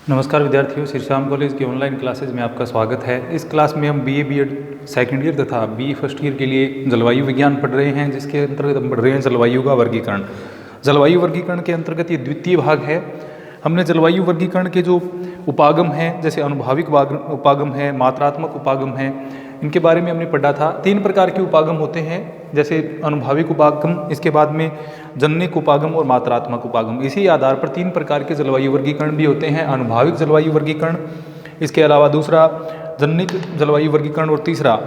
नमस्कार विद्यार्थियों, श्री श्याम कॉलेज की ऑनलाइन क्लासेज में आपका स्वागत है। इस क्लास में हम बीए बीएड सेकंड ईयर तथा बीए फर्स्ट ईयर के लिए जलवायु विज्ञान पढ़ रहे हैं, जिसके अंतर्गत हम पढ़ रहे हैं जलवायु का वर्गीकरण। जलवायु वर्गीकरण के अंतर्गत ये द्वितीय भाग है। हमने जलवायु वर्गीकरण के जो उपागम हैं, जैसे अनुभाविक उपागम है, मात्रात्मक उपागम है, इनके बारे में हमने पढ़ा था। 3 प्रकार के उपागम होते हैं, जैसे अनुभाविक उपागम, इसके बाद में जन्यक उपागम और मात्रात्मक उपागम। इसी आधार पर 3 प्रकार के जलवायु वर्गीकरण भी होते हैं, अनुभाविक जलवायु वर्गीकरण, इसके अलावा दूसरा जन्यक जलवायु वर्गीकरण और तीसरा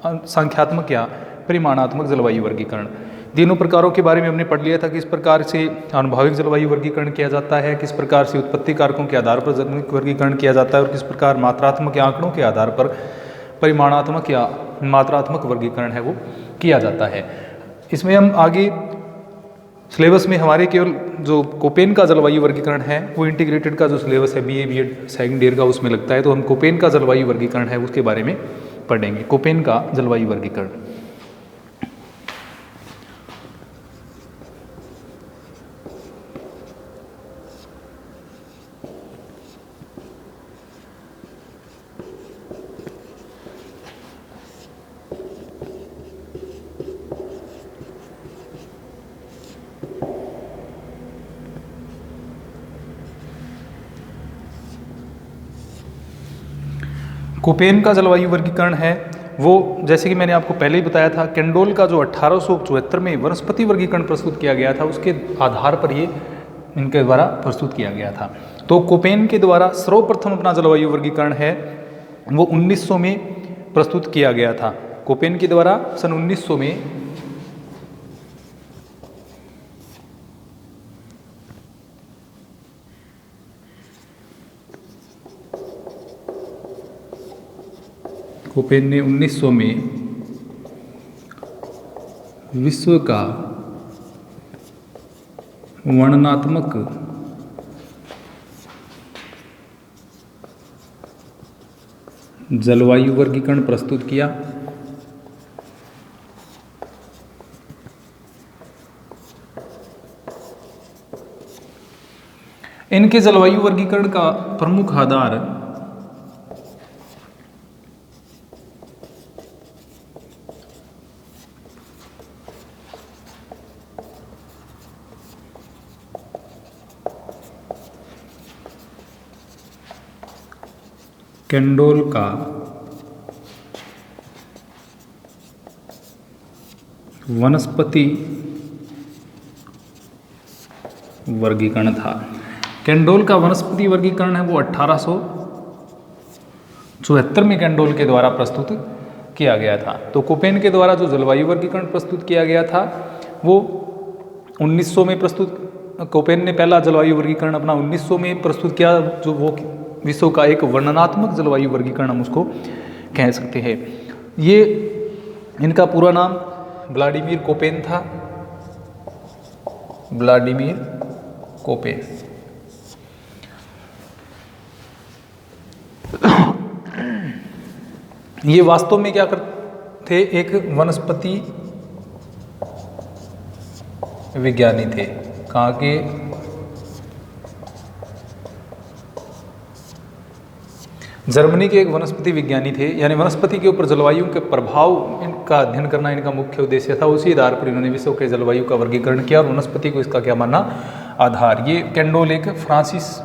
संख्यात्मक या परिमाणात्मक जलवायु वर्गीकरण। तीनों प्रकारों के बारे में हमने पढ़ लिया था, किस प्रकार से अनुभाविक जलवायु वर्गीकरण किया जाता है, किस प्रकार से उत्पत्ति कारकों के आधार पर जन्यक वर्गीकरण किया जाता है और किस प्रकार मात्रात्मक या आंकड़ों के आधार पर परिमाणात्मक या मात्रात्मक वर्गीकरण है वो किया जाता है। इसमें हम आगे सिलेबस में हमारे केवल जो कोपेन का जलवायु वर्गीकरण है वो इंटीग्रेटेड का जो सिलेबस है बीए बीएड सेकंड ईयर का उसमें लगता है, तो हम कोपेन का जलवायु वर्गीकरण है उसके बारे में पढ़ेंगे। कोपेन का जलवायु वर्गीकरण। कोपेन का जलवायु वर्गीकरण है वो, जैसे कि मैंने आपको पहले ही बताया था, केंडोल का जो 1874 में वनस्पति वर्गीकरण प्रस्तुत किया गया था उसके आधार पर ये इनके द्वारा प्रस्तुत किया गया था। तो कोपेन के द्वारा सर्वप्रथम अपना जलवायु वर्गीकरण है वो 1900 में प्रस्तुत किया गया था। कोपेन के द्वारा सन 1900 में कोपेन ने 1900 में विश्व का वर्णनात्मक जलवायु वर्गीकरण प्रस्तुत किया। इनके जलवायु वर्गीकरण का प्रमुख आधार केंडोल का वनस्पति वर्गीकरण था। केंडोल का वनस्पति वर्गीकरण है वो 1874 में केंडोल के द्वारा प्रस्तुत किया गया था। तो कोपेन के द्वारा जो जलवायु वर्गीकरण प्रस्तुत किया गया था वो 1900 में प्रस्तुत, कोपेन ने पहला जलवायु वर्गीकरण अपना 1900 में प्रस्तुत किया, जो वो विश्व का एक वर्णनात्मक जलवायु वर्गीकरण हम उसको कह सकते हैं। ये इनका पूरा नाम व्लादिमीर कोपेन था, व्लादिमीर कोपेन। ये वास्तव में क्या करते थे, एक वनस्पति विज्ञानी थे। कहाँ के? जर्मनी के एक वनस्पति विज्ञानी थे, यानी वनस्पति के ऊपर जलवायु के प्रभाव इनका अध्ययन करना इनका मुख्य उद्देश्य था। उसी आधार पर इन्होंने विश्व के जलवायु का वर्गीकरण किया और वनस्पति को इसका क्या माना, आधार। ये केंडोल एक फ्रांसीस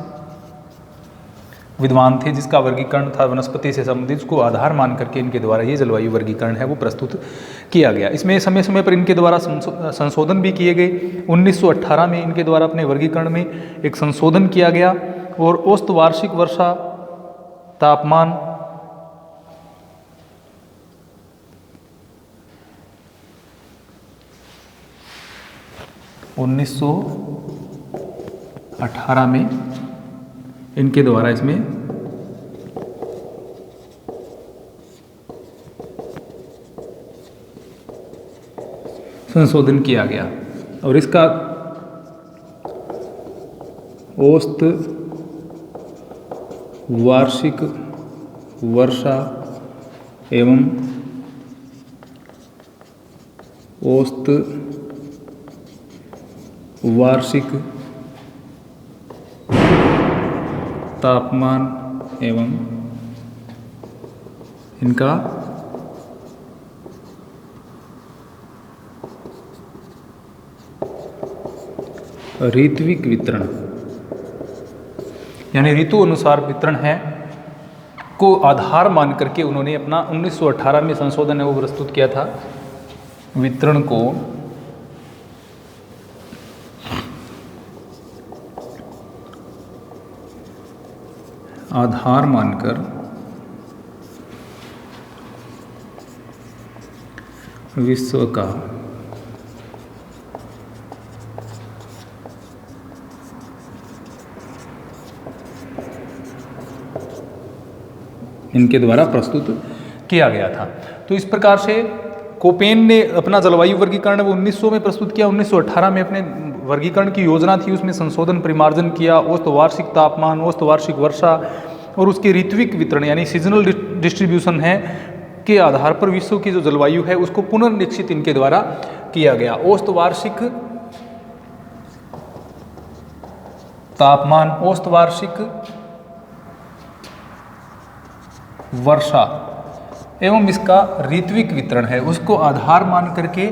विद्वान थे जिसका वर्गीकरण था वनस्पति से संबंधित, उसको आधार मान करके इनके द्वारा ये जलवायु वर्गीकरण है वो प्रस्तुत किया गया। इसमें समय समय पर इनके द्वारा संशोधन भी किए गए। 1918 में इनके द्वारा अपने वर्गीकरण में एक संशोधन किया गया और औसत वार्षिक वर्षा तापमान उन्नीस में इनके द्वारा इसमें संशोधन किया गया और इसका औसत वार्षिक वर्षा एवं औसत वार्षिक तापमान एवं इनका ऋत्विक वितरण, यानी ऋतु अनुसार वितरण है को आधार मान करके उन्होंने अपना 1918 में संशोधन है वो प्रस्तुत किया था। वितरण को आधार मानकर विश्व का इनके द्वारा प्रस्तुत किया गया था। तो इस प्रकार से कोपेन ने अपना जलवायु वर्गीकरण वो 1900 में प्रस्तुत किया। 1918 में अपने वर्गीकरण की योजना थी, उसमें संशोधन परिमार्जन किया। औसत वार्षिक तापमान, औसत वार्षिक वर्षा और उसके ऋत्विक वितरण यानी सीजनल डिस्ट्रीब्यूशन है के आधार पर विश्व की जो जलवायु है उसको पुनर्निश्चित इनके द्वारा किया गया। औसत वार्षिक तापमान, औसत वार्षिक वर्षा एवं इसका ऋत्विक वितरण है उसको आधार मान करके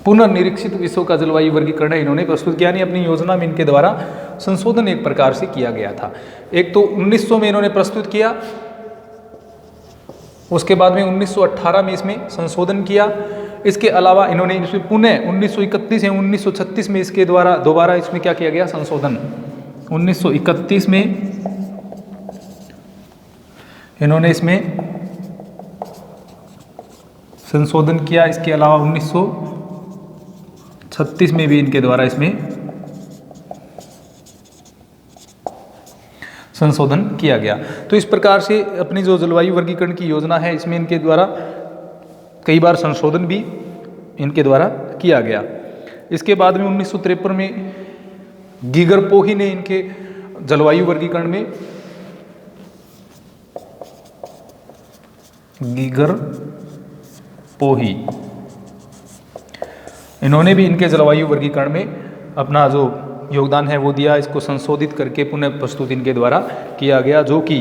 पुनर्निरीक्षित विश्व का जलवायु वर्गीकरण इन्होंने प्रस्तुत किया। नहीं, अपनी योजना में इनके द्वारा संशोधन एक प्रकार से किया गया था। एक तो 1900 में इन्होंने प्रस्तुत किया, उसके बाद में 1918 में इसमें संशोधन किया। इसके अलावा इन्होंने इसमें पुनः 1931 या 1936 में इसके द्वारा दोबारा इसमें क्या किया गया, संशोधन। 1931 में इन्होंने इसमें संशोधन किया। इसके अलावा 1936 में भी इनके द्वारा इसमें संशोधन किया गया। तो इस प्रकार से अपनी जो जलवायु वर्गीकरण की योजना है इसमें इनके द्वारा कई बार संशोधन भी इनके द्वारा किया गया। इसके बाद में 1953 में गीगर पोही ने इनके जलवायु वर्गीकरण में गीगर पोही इन्होंने भी इनके जलवायु वर्गीकरण में अपना जो योगदान है वो दिया। इसको संशोधित करके पुनः प्रस्तुत इनके द्वारा किया गया, जो कि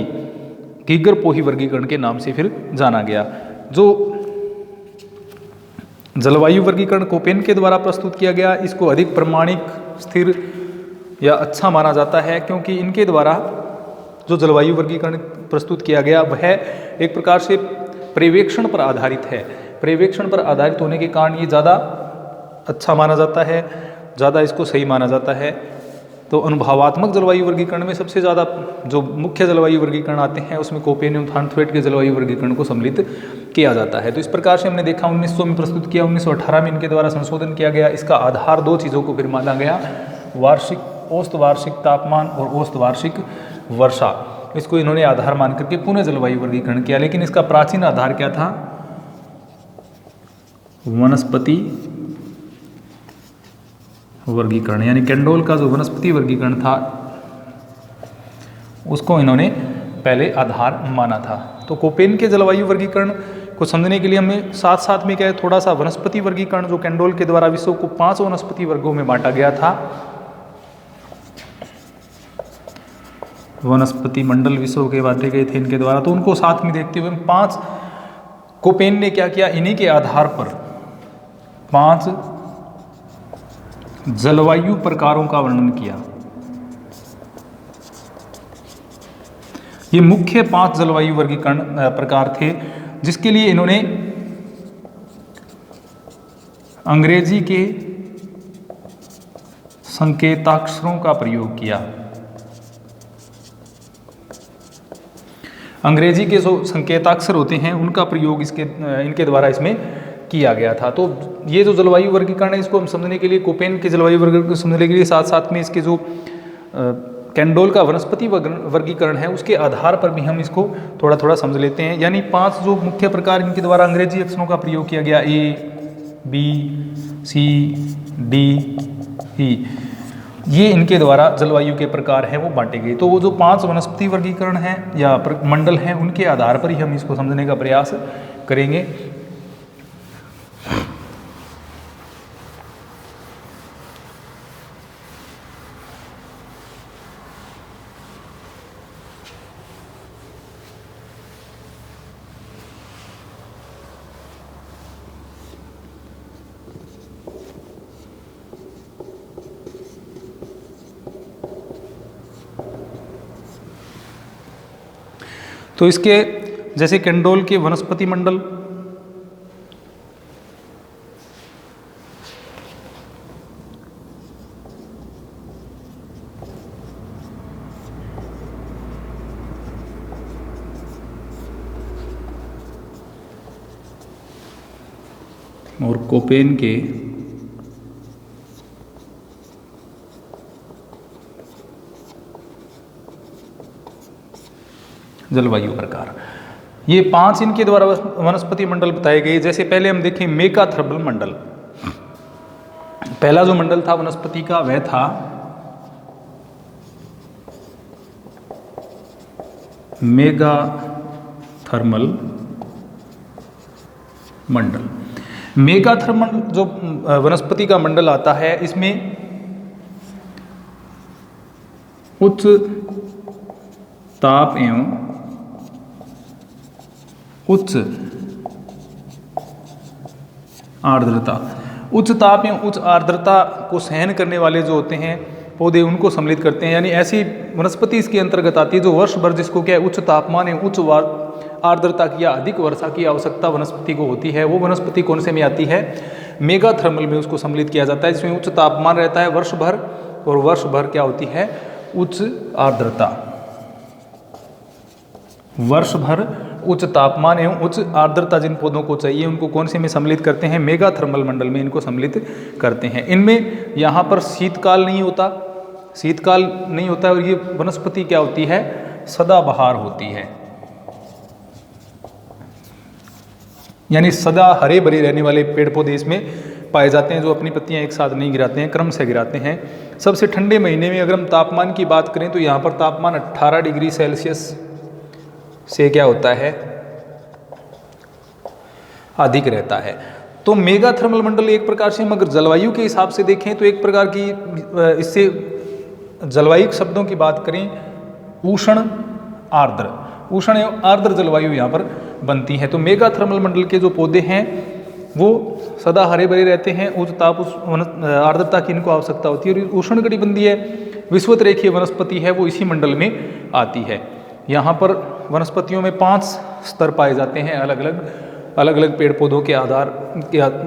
गीगर पोही वर्गीकरण के नाम से फिर जाना गया। जो जलवायु वर्गीकरण कोपेन के द्वारा प्रस्तुत किया गया, इसको अधिक प्रमाणिक, स्थिर या अच्छा माना जाता है, क्योंकि इनके द्वारा जो जलवायु वर्गीकरण प्रस्तुत किया गया वह एक प्रकार से पर्यवेक्षण पर आधारित है। पर्यवेक्षण पर आधारित होने के कारण ये ज़्यादा अच्छा माना जाता है, ज़्यादा इसको सही माना जाता है। तो अनुभवात्मक जलवायु वर्गीकरण में सबसे ज़्यादा जो मुख्य जलवायु वर्गीकरण आते हैं उसमें कोपेन एवं थानथवेट के जलवायु वर्गीकरण को सम्मिलित किया जाता है। तो इस प्रकार से हमने देखा 1900 में प्रस्तुत किया, 1918 में इनके द्वारा संशोधन किया गया। इसका आधार दो चीज़ों को फिर माना गया, औसत वार्षिक तापमान और औसत वार्षिक वर्षा। इसको इन्होंने आधार मान करके पुनः जलवायु वर्गीकरण किया। लेकिन इसका प्राचीन आधार क्या था, वनस्पति वर्गीकरण, यानी कैंडोल का जो वनस्पति वर्गीकरण था उसको इन्होंने पहले आधार माना था। तो कोपेन के जलवायु वर्गीकरण को समझने के लिए हमें साथ साथ में क्या है, थोड़ा सा वनस्पति वर्गीकरण जो कैंडोल के द्वारा विश्व को 5 वनस्पति वर्गों में बांटा गया था, वनस्पति मंडल विश्व के बांटे गए थे इनके द्वारा, तो उनको साथ में देखते हुए 5 कोपेन ने क्या किया, इन्हीं के आधार पर 5 जलवायु प्रकारों का वर्णन किया। ये मुख्य 5 जलवायु वर्गीकरण प्रकार थे, जिसके लिए इन्होंने अंग्रेजी के संकेताक्षरों का प्रयोग किया। अंग्रेजी के जो संकेताक्षर होते हैं उनका प्रयोग इनके द्वारा इसमें किया गया था। तो ये जो जलवायु वर्गीकरण है इसको हम समझने के लिए, कोपेन के जलवायु वर्गीकरण को समझने के लिए साथ साथ में इसके जो कैंडोल का वनस्पति वर्गीकरण है उसके आधार पर भी हम इसको थोड़ा थोड़ा समझ लेते हैं। यानी 5 जो मुख्य प्रकार इनके द्वारा अंग्रेजी अक्षरों का प्रयोग किया गया, A, B, C, D, E, ये इनके द्वारा जलवायु के प्रकार हैं वो बांटे गए। तो वो जो 5 वनस्पति वर्गीकरण हैं या मंडल हैं उनके आधार पर ही हम इसको समझने का प्रयास करेंगे। तो इसके जैसे कैंडोल के वनस्पति मंडल, और कोपेन के जलवायु प्रकार, ये 5 इनके द्वारा वनस्पति मंडल बताए गए। जैसे पहले हम देखें मेगाथर्मल मंडल। पहला जो मंडल था वनस्पति का वह था मेगाथर्मल मंडल। मेगाथर्मल जो वनस्पति का मंडल आता है, इसमें उच्च ताप एवं उच्च आर्द्रता, उच्च ताप एवं उच्च आर्द्रता को सहन करने वाले जो होते हैं पौधे, उनको सम्मिलित करते हैं। यानी ऐसी वनस्पति इसके अंतर्गत आती है जो वर्ष भर जिसको क्या है उच्च तापमान एवं उच्च आर्द्रता की या अधिक वर्षा की आवश्यकता वनस्पति को होती है। वो वनस्पति कौन से में आती है? मेगाथर्मल में उसको सम्मिलित किया जाता है, जिसमें उच्च तापमान रहता है वर्ष भर, और वर्ष भर क्या होती है उच्च आर्द्रता। वर्ष भर उच्च तापमान एवं उच्च आर्द्रता जिन पौधों को चाहिए उनको कौन से में सम्मिलित करते हैं? मेगाथर्मल मंडल में इनको सम्मिलित करते हैं। इनमें यहाँ पर शीतकाल नहीं होता, शीतकाल नहीं होता, और ये वनस्पति क्या होती है? सदाबहार होती है। यानी सदा हरे भरे रहने वाले पेड़ पौधे इसमें पाए जाते हैं, जो अपनी पत्तियां एक साथ नहीं गिराते हैं, क्रम से गिराते हैं। सबसे ठंडे महीने में अगर हम तापमान की बात करें तो यहाँ पर तापमान 18 डिग्री सेल्सियस से क्या होता है? अधिक रहता है। तो मेगाथर्मल मंडल एक प्रकार से हम अगर जलवायु के हिसाब से देखें तो एक प्रकार की, इससे जलवायु शब्दों की बात करें, उष्ण आर्द्र, उष्ण एवं आर्द्र जलवायु यहाँ पर बनती है। तो मेगाथर्मल मंडल के जो पौधे हैं वो सदा हरे भरे रहते हैं, उच्च ताप आर्द्रता की इनको आवश्यकता होती है, और उष्णकटिबंधीय विषुवत रेखीय वनस्पति है वो इसी मंडल में आती है। यहाँ पर वनस्पतियों में 5 स्तर पाए जाते हैं, अलग अलग पेड़ पौधों के आधार,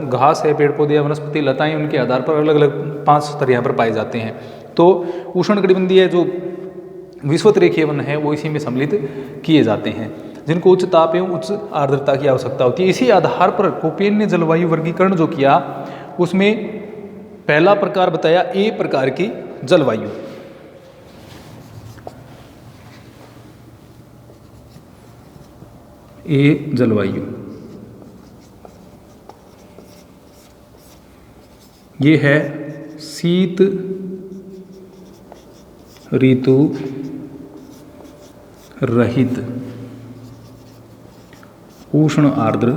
घास है, पेड़ पौधे या वनस्पति लताएं, उनके आधार पर अलग अलग 5 स्तर यहाँ पर पाए जाते हैं। तो उष्णकटिबंधीय जो विषुवत रेखीय वन है वो इसी में सम्मिलित किए जाते हैं, जिनको उच्च ताप एवं उच्च आर्द्रता की आवश्यकता होती है। इसी आधार पर कोपेन ने जलवायु वर्गीकरण जो किया उसमें पहला प्रकार बताया ए प्रकार की जलवायु। ए जलवायु ये है शीत ऋतु रहित उष्ण आर्द्र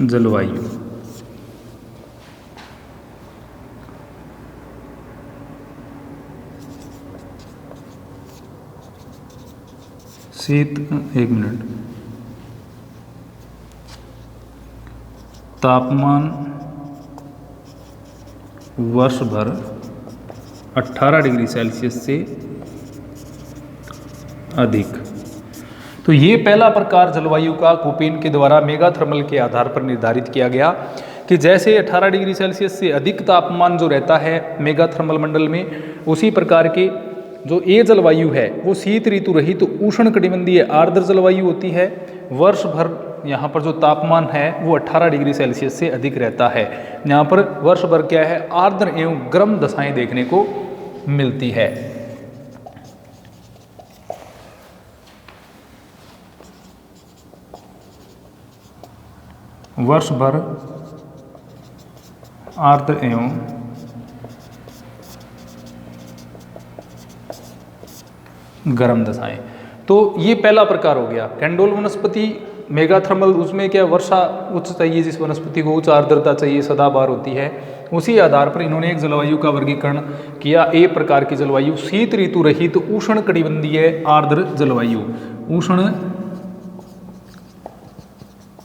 जलवायु। शीत, एक मिनट, तापमान वर्ष भर 18 डिग्री सेल्सियस से अधिक। तो ये पहला प्रकार जलवायु का कोपेन के द्वारा मेगाथर्मल के आधार पर निर्धारित किया गया कि जैसे 18 डिग्री सेल्सियस से अधिक तापमान जो रहता है मेगाथर्मल मंडल में, उसी प्रकार के जो ए जलवायु है वो शीत ऋतु रहित तो उष्णकटिबंधीय आर्द्र जलवायु होती है। वर्ष भर यहाँ पर जो तापमान है वो 18 डिग्री सेल्सियस से अधिक रहता है। यहाँ पर वर्ष भर क्या है? आर्द्र एवं गर्म दशाएं देखने को मिलती है। वर्ष भर आर्द्र एवं गर्म दशाएं। तो ये पहला प्रकार हो गया। कैंडोल वनस्पति मेगाथर्मल, उसमें क्या वर्षा उच्च चाहिए, जिस वनस्पति को उच्च आर्द्रता चाहिए, सदाबहार होती है। उसी आधार पर इन्होंने एक जलवायु का वर्गीकरण किया, ए प्रकार की जलवायु शीत ऋतु रहित उष्णकटिबंधीय आर्द्र जलवायु। उष्ण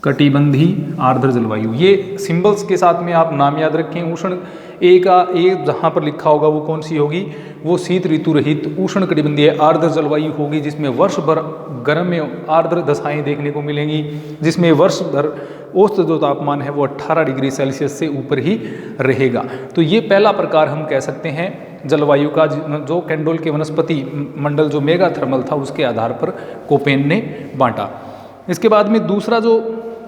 कटिबंधीय आर्द्र जलवायु। ये सिंबल्स के साथ में आप नाम याद रखें। उष्ण ए का ए जहाँ पर लिखा होगा वो कौन सी होगी, वो शीत ऋतु रहित उष्ण कटिबंधीय आर्द्र जलवायु होगी, जिसमें वर्ष भर गर्म एवं आर्द्र दशाएं देखने को मिलेंगी, जिसमें वर्ष भर औसत जो तापमान है वो 18 डिग्री सेल्सियस से ऊपर ही रहेगा। तो ये पहला प्रकार हम कह सकते हैं जलवायु का, जो कैंडोल के वनस्पति मंडल जो मेगा थर्मल था उसके आधार पर कोपेन ने बांटा। इसके बाद में दूसरा जो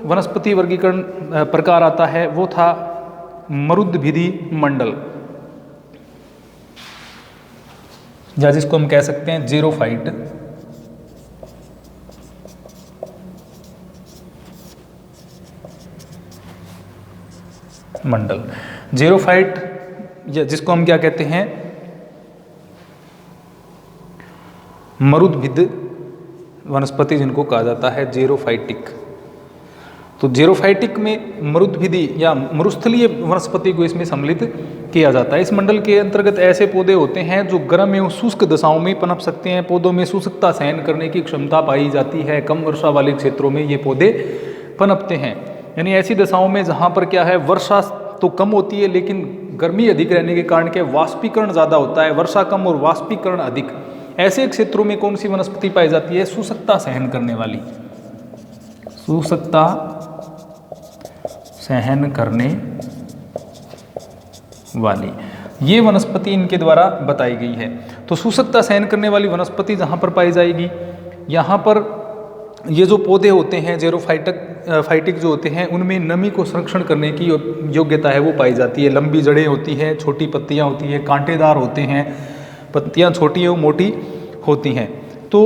वनस्पति वर्गीकरण प्रकार आता है वो था मरुद्भिदी मंडल, या जिसको हम कह सकते हैं जेरोफाइट मंडल। जेरोफाइट या जिसको हम क्या कहते हैं, मरुद्भिद वनस्पति जिनको कहा जाता है जेरोफाइटिक। तो जेरोफाइटिक में मरुद्भिदी या मरुस्थलीय वनस्पति को इसमें सम्मिलित किया जाता है। इस मंडल के अंतर्गत ऐसे पौधे होते हैं जो गर्म एवं शुष्क दशाओं में पनप सकते हैं। पौधों में शुष्कता सहन करने की क्षमता पाई जाती है। कम वर्षा वाले क्षेत्रों में ये पौधे पनपते हैं, यानी ऐसी दशाओं में जहाँ पर क्या है, वर्षा तो कम होती है लेकिन गर्मी अधिक रहने के कारण क्या वाष्पीकरण ज़्यादा होता है, वर्षा कम और वाष्पीकरण अधिक। ऐसे क्षेत्रों में कौन सी वनस्पति पाई जाती है, शुष्कता सहन करने वाली, शुष्कता सहन करने वाली ये वनस्पति इनके द्वारा बताई गई है। तो शुष्कता सहन करने वाली वनस्पति जहाँ पर पाई जाएगी, यहाँ पर ये जो पौधे होते हैं जेरोफाइटिक जो होते हैं उनमें नमी को संरक्षण करने की योग्यता है वो पाई जाती है। लंबी जड़ें होती हैं, छोटी पत्तियाँ होती हैं, कांटेदार होते हैं, पत्तियाँ छोटी और मोटी होती हैं। तो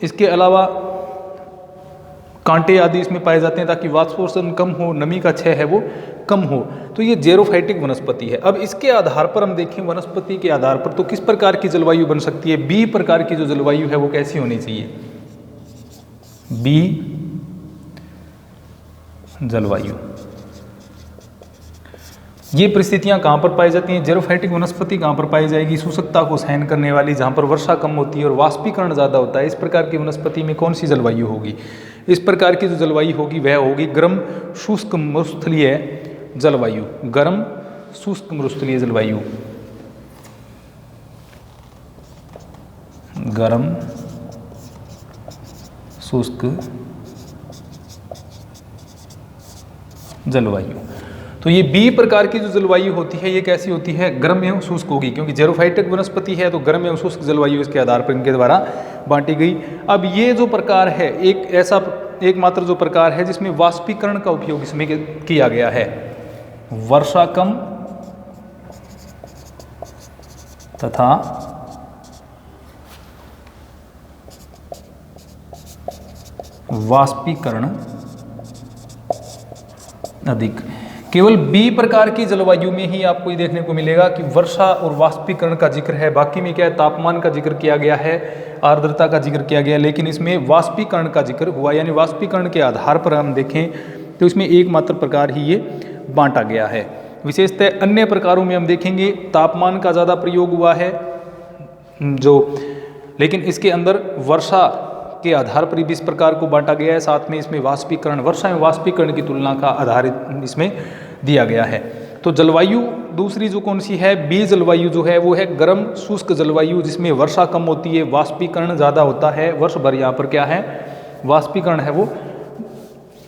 इसके अलावा कांटे आदि इसमें पाए जाते हैं ताकि वाष्पोषण कम हो, नमी का क्षय है वो कम हो। तो ये जेरोफाइटिक वनस्पति है। अब इसके आधार पर हम देखें वनस्पति के आधार पर तो किस प्रकार की जलवायु बन सकती है। बी प्रकार की जो जलवायु है वो कैसी होनी चाहिए, बी जलवायु। ये परिस्थितियां कहाँ पर पाई जाती हैं, जेरोफाइटिक वनस्पति कहाँ पर पाई जाएगी, शुष्कता को सहन करने वाली, जहाँ पर वर्षा कम होती है और वाष्पीकरण ज़्यादा होता है। इस प्रकार की वनस्पति में कौन सी जलवायु होगी, इस प्रकार की जो जलवायु होगी वह होगी गर्म शुष्क मरुस्थलीय जलवायु। गर्म शुष्क मरुस्थलीय जलवायु, गर्म शुष्क जलवायु। तो ये बी प्रकार की जो जलवायु होती है ये कैसी होती है, गर्म एवं शुष्क होगी, क्योंकि जेरोफाइटिक वनस्पति है तो गर्म एवं शुष्क जलवायु इसके आधार पर इनके द्वारा बांटी गई। अब ये जो प्रकार है एक ऐसा एकमात्र जो प्रकार है जिसमें वाष्पीकरण का उपयोग इसमें किया गया है। वर्षा कम तथा वाष्पीकरण अधिक। केवल बी प्रकार की जलवायु में ही आपको ये देखने को मिलेगा कि वर्षा और वाष्पीकरण का जिक्र है। बाकी में क्या है, तापमान का जिक्र किया गया है, आर्द्रता का जिक्र किया गया है, लेकिन इसमें वाष्पीकरण का जिक्र हुआ। यानी वाष्पीकरण के आधार पर हम देखें तो इसमें एकमात्र प्रकार ही ये बांटा गया है। विशेषतः अन्य प्रकारों में हम देखेंगे तापमान का ज़्यादा प्रयोग हुआ है जो, लेकिन इसके अंदर वर्षा के आधार पर भी इस प्रकार को बांटा गया है। साथ में इसमें वाष्पीकरण, वर्षा में वाष्पीकरण की तुलना का आधारित इसमें दिया गया है। तो जलवायु दूसरी जो कौन सी है, बी जलवायु जो है वो है गर्म शुष्क जलवायु, जिसमें वर्षा कम होती है, वाष्पीकरण ज़्यादा होता है। वर्ष भर यहाँ पर क्या है, वाष्पीकरण है वो,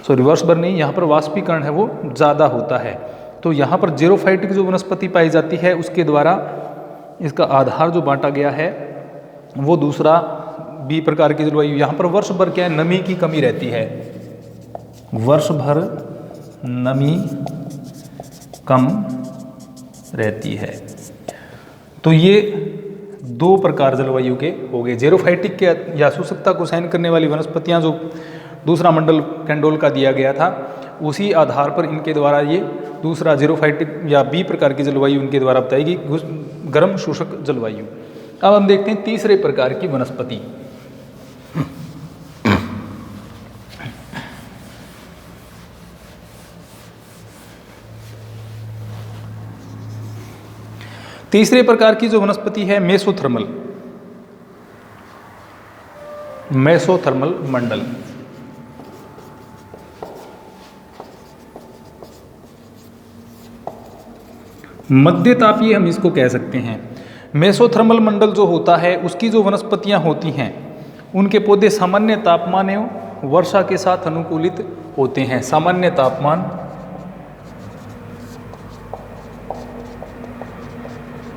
सॉरी वर्ष भर नहीं, यहाँ पर वाष्पीकरण है वो ज़्यादा होता है। तो यहाँ पर जेरोफाइटिक जो वनस्पति पाई जाती है उसके द्वारा इसका आधार जो बांटा गया है वो दूसरा बी प्रकार की जलवायु। यहाँ पर वर्ष भर क्या है, नमी की कमी रहती है, वर्ष भर नमी कम रहती है। तो ये दो प्रकार जलवायु के हो गए, जेरोफाइटिक के या शुष्कता को सहन करने वाली वनस्पतियाँ जो दूसरा मंडल कैंडोल का दिया गया था उसी आधार पर इनके द्वारा ये दूसरा जेरोफाइटिक या बी प्रकार की जलवायु इनके द्वारा बताएगी गर्म शुष्क जलवायु। अब हम देखते हैं तीसरे प्रकार की वनस्पति। तीसरे प्रकार की जो वनस्पति है मेसोथर्मल, मेसोथर्मल मंडल। मध्य तापीय हम इसको कह सकते हैं। मेसोथर्मल मंडल जो होता है उसकी जो वनस्पतियां होती हैं उनके पौधे सामान्य तापमान एवं वर्षा के साथ अनुकूलित होते हैं। सामान्य तापमान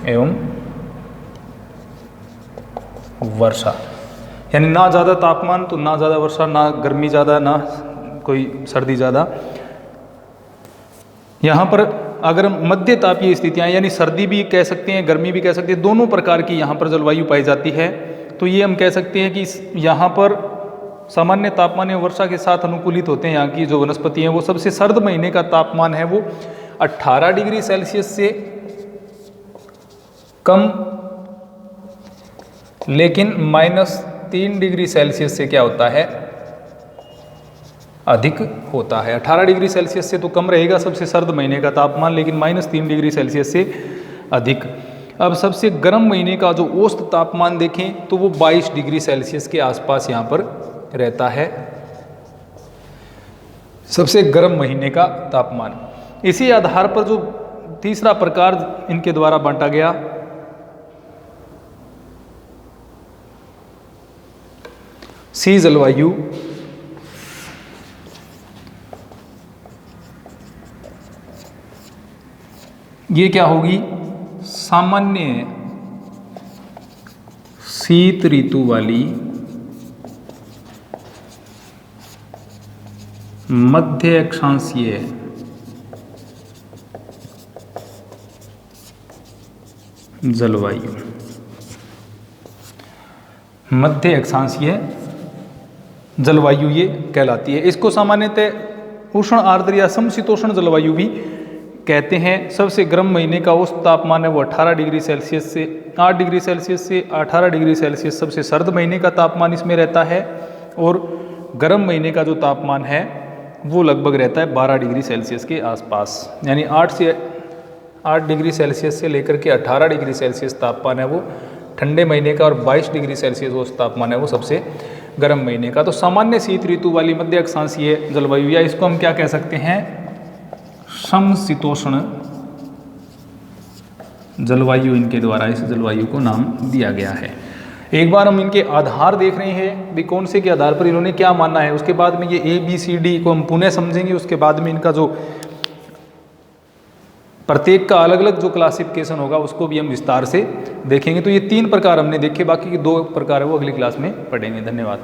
एवं वर्षा, यानी ना ज़्यादा तापमान तो ना ज़्यादा वर्षा, ना गर्मी ज़्यादा ना कोई सर्दी ज़्यादा। यहाँ पर अगर मध्य तापीय स्थितियाँ यानी सर्दी भी कह सकते हैं गर्मी भी कह सकते हैं, दोनों प्रकार की यहाँ पर जलवायु पाई जाती है। तो ये हम कह सकते हैं कि यहाँ पर सामान्य तापमान एवं वर्षा के साथ अनुकूलित होते हैं। यहाँ की जो वनस्पति हैं वो सबसे सर्द महीने का तापमान है वो 18 डिग्री सेल्सियस से कम, लेकिन -3 डिग्री सेल्सियस से क्या होता है, अधिक होता है। 18 डिग्री सेल्सियस से तो कम रहेगा सबसे सर्द महीने का तापमान, लेकिन -3 डिग्री सेल्सियस से अधिक। अब सबसे गर्म महीने का जो औसत तापमान देखें तो वो 22 डिग्री सेल्सियस के आसपास यहाँ पर रहता है, सबसे गर्म महीने का तापमान। इसी आधार पर जो तीसरा प्रकार इनके द्वारा बांटा गया, सी जलवायु, ये क्या होगी, सामान्य शीत ऋतु वाली मध्य अक्षांशीय जलवायु। मध्य अक्षांशीय जलवायु ये कहलाती है। इसको सामान्यतः उष्ण आर्द्र या समशीतोष्ण जलवायु भी कहते हैं। सबसे गर्म महीने का औसत तापमान है वो 18 डिग्री सेल्सियस से 8 डिग्री सेल्सियस से 18 डिग्री सेल्सियस सबसे सर्द महीने का तापमान इसमें रहता है, और गर्म महीने का जो तापमान है वो लगभग रहता है 12 डिग्री सेल्सियस के आसपास। यानी 8 डिग्री सेल्सियस से लेकर के 18 डिग्री सेल्सियस तापमान है वो ठंडे महीने का, और 22 डिग्री सेल्सियस औसत तापमान है वो सबसे गर्म महीने का। तो सामान्य शीत ऋतु वाली मध्य अक्षांशीय जलवायु, या इसको हम क्या कह सकते हैं, समशीतोष्ण जलवायु, इनके द्वारा इस जलवायु को नाम दिया गया है। एक बार हम इनके आधार देख रहे हैं भी कौन से के आधार पर इन्होंने क्या माना है, उसके बाद में ये ABCD को हम पुनः समझेंगे। उसके बाद में इनका जो प्रत्येक का अलग अलग जो क्लासिफिकेशन होगा उसको भी हम विस्तार से देखेंगे। तो ये 3 प्रकार हमने देखे, बाकी के 2 प्रकार है वो अगली क्लास में पढ़ेंगे। धन्यवाद।